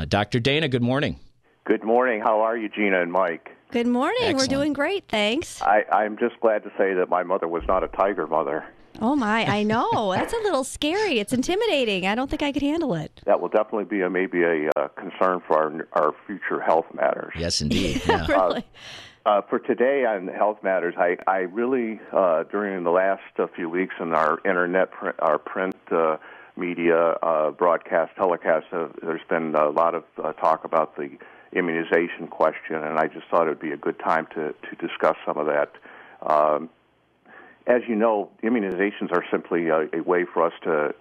Dr. Dana, good morning. Good morning. How are you, Gina and Mike? Good morning. Excellent. We're doing great, thanks. I'm just glad to say that my mother was not a tiger mother. Oh, my. I know. That's a little scary. It's intimidating. I don't think I could handle it. That will definitely be maybe a concern for our future health matters. Yes, indeed. Yeah. Really? For today on Health Matters, I really, during the last few weeks in our internet, our print media, broadcast, telecast, there's been a lot of talk about the immunization question, and I just thought it would be a good time to discuss some of that. As you know, immunizations are simply a way for us to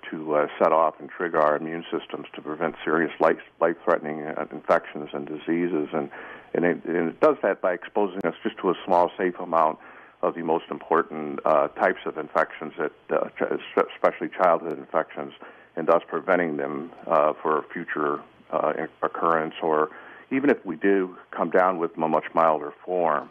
set off and trigger our immune systems to prevent serious life-threatening infections and diseases, and it does that by exposing us just to a small, safe amount of the most important types of infections, especially childhood infections, and thus preventing them for future occurrence, or even if we do come down with a much milder form.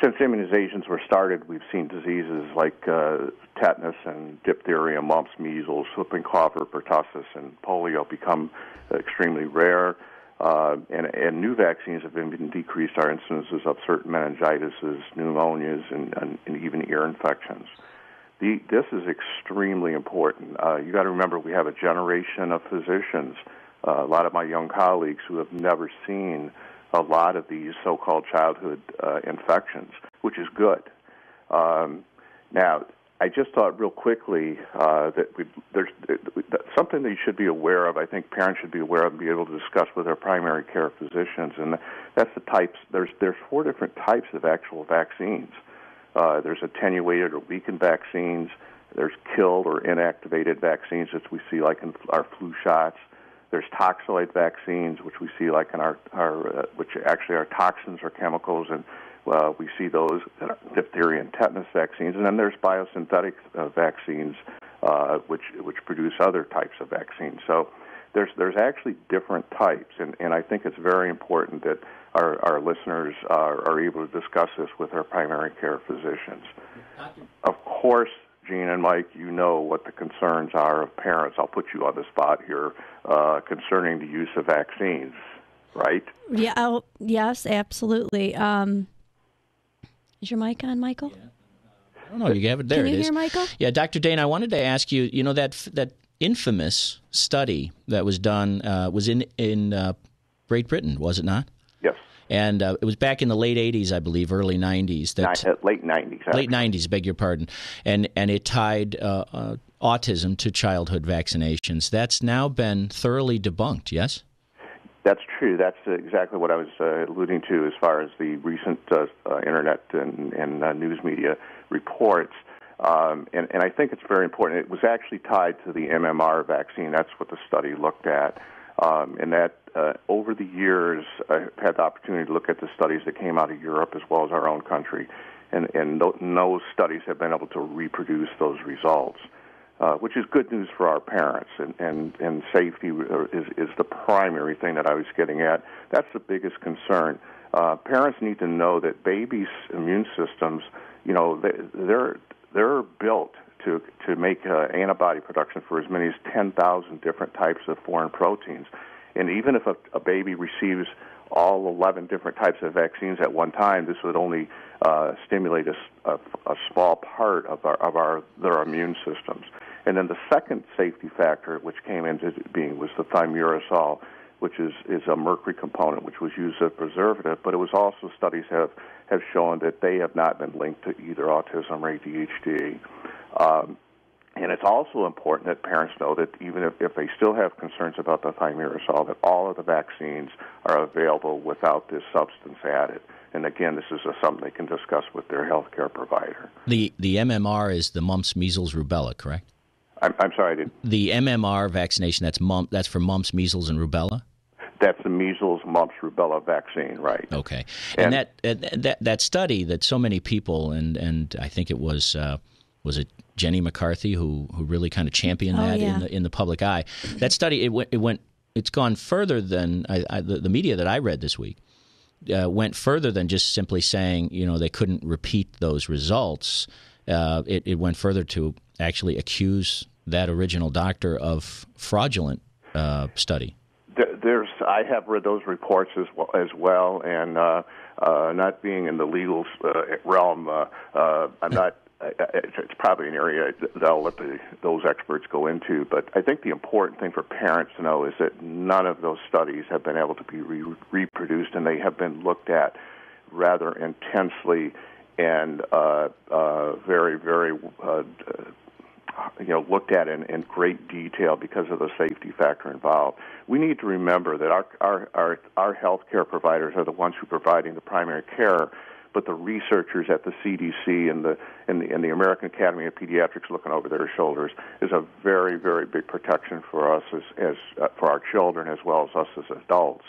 Since immunizations were started, we've seen diseases like tetanus and diphtheria, mumps, measles, whooping cough, or pertussis, and polio become extremely rare. And new vaccines have even decreased our incidences of certain meningitises, pneumonias, and even ear infections. This is extremely important. You got to remember, we have a generation of physicians, a lot of my young colleagues who have never seen a lot of these so-called childhood infections, which is good. Now, I just thought real quickly that there's something that you should be aware of. I think parents should be aware of and be able to discuss with their primary care physicians, and that's the types. There's 4 different types of actual vaccines. There's attenuated or weakened vaccines. There's killed or inactivated vaccines, which we see like in our flu shots. There's toxoid vaccines, which we see like in our which actually are toxins or chemicals, and we see those in diphtheria and tetanus vaccines. And then there's biosynthetic vaccines, which produce other types of vaccines. So there's actually different types, and I think it's very important that our listeners are able to discuss this with their primary care physicians. Of course, Gene and Mike, you know what the concerns are of parents. I'll put you on the spot here concerning the use of vaccines, right? Yeah. Oh, yes, absolutely. Is your mic on, Michael? Yeah. I don't know. You have it there. Can you it is. hear Michael? Yeah, Dr. Dane, I wanted to ask you. You know that infamous study that was done was in Great Britain, was it not? Yes. And it was back in the late 80s, I believe, early 90s. Late 90s. Actually. Late 90s, beg your pardon. And it tied autism to childhood vaccinations. That's now been thoroughly debunked, yes? That's true. That's exactly what I was alluding to as far as the recent internet and news media reports. And I think it's very important. It was actually tied to the MMR vaccine. That's what the study looked at. And that over the years, I've had the opportunity to look at the studies that came out of Europe as well as our own country, and those studies have been able to reproduce those results, which is good news for our parents. And safety is the primary thing that I was getting at. That's the biggest concern. Parents need to know that babies' immune systems, you know, they're built to make antibody production for as many as 10,000 different types of foreign proteins. And even if a baby receives all 11 different types of vaccines at one time, this would only stimulate a small part of their immune systems. And then the second safety factor which came into being was the thimerosal, which is a mercury component, which was used as a preservative, but it was also studies have shown that they have not been linked to either autism or ADHD. And it's also important that parents know that even if they still have concerns about the thimerosal, that all of the vaccines are available without this substance added. And again, this is something they can discuss with their healthcare provider. The MMR is the mumps, measles, rubella, correct? I'm sorry, I didn't. The MMR vaccination, that's for mumps, measles, and rubella? That's the measles, mumps, rubella vaccine, right? Okay. And that study that so many people, and I think it was it Jenny McCarthy who really kind of championed that in the public eye. That study it's gone further than the media that I read this week went further than just simply saying they couldn't repeat those results. It went further to actually accuse that original doctor of fraudulent study? I have read those reports as well, and not being in the legal realm, I'm not. It's probably an area that I'll let those experts go into. But I think the important thing for parents to know is that none of those studies have been able to be reproduced, and they have been looked at rather intensely and very, very looked at in great detail because of the safety factor involved. We need to remember that our healthcare providers are the ones who are providing the primary care, but the researchers at the CDC and the American Academy of Pediatrics looking over their shoulders is a very, very big protection for us as for our children as well as us as adults.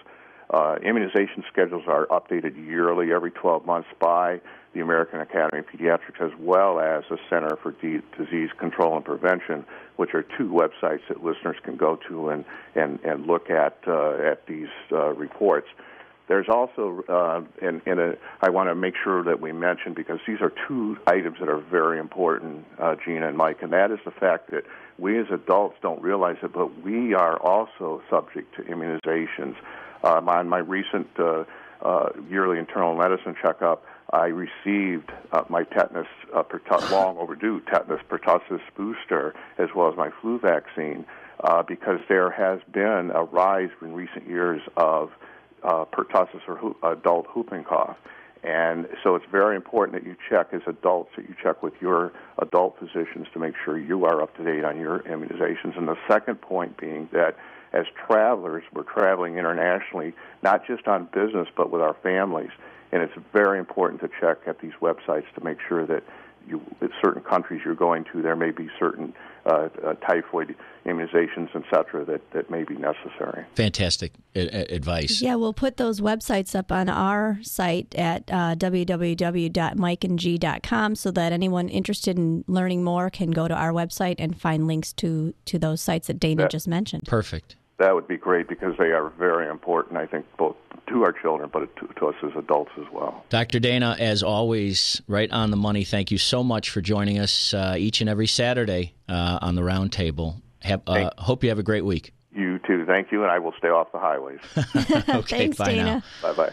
Immunization schedules are updated yearly, every 12 months, by the American Academy of Pediatrics, as well as the Center for Disease Control and Prevention, which are two websites that listeners can go to and look at these reports. There's also, I want to make sure that we mention, because these are two items that are very important, Gina and Mike, and that is the fact that we as adults don't realize it, but we are also subject to immunizations. On my recent yearly internal medicine checkup, I received my tetanus, long overdue tetanus pertussis booster, as well as my flu vaccine, because there has been a rise in recent years of pertussis or adult whooping cough. And so it's very important that you check as adults, that you check with your adult physicians to make sure you are up to date on your immunizations. And the second point being that as travelers, we're traveling internationally, not just on business, but with our families. And it's very important to check at these websites to make sure that in certain countries you're going to, there may be certain typhoid immunizations, et cetera, that may be necessary. Fantastic advice. Yeah, we'll put those websites up on our site at www.mikeandg.com so that anyone interested in learning more can go to our website and find links to those sites that Dana just mentioned. Perfect. That would be great, because they are very important, I think, both to our children, but to us as adults as well. Dr. Dana, as always, right on the money. Thank you so much for joining us each and every Saturday on the Round Table. Hope you have a great week. You too. Thank you, and I will stay off the highways. Okay, Thanks, bye Dana. now. Bye-bye.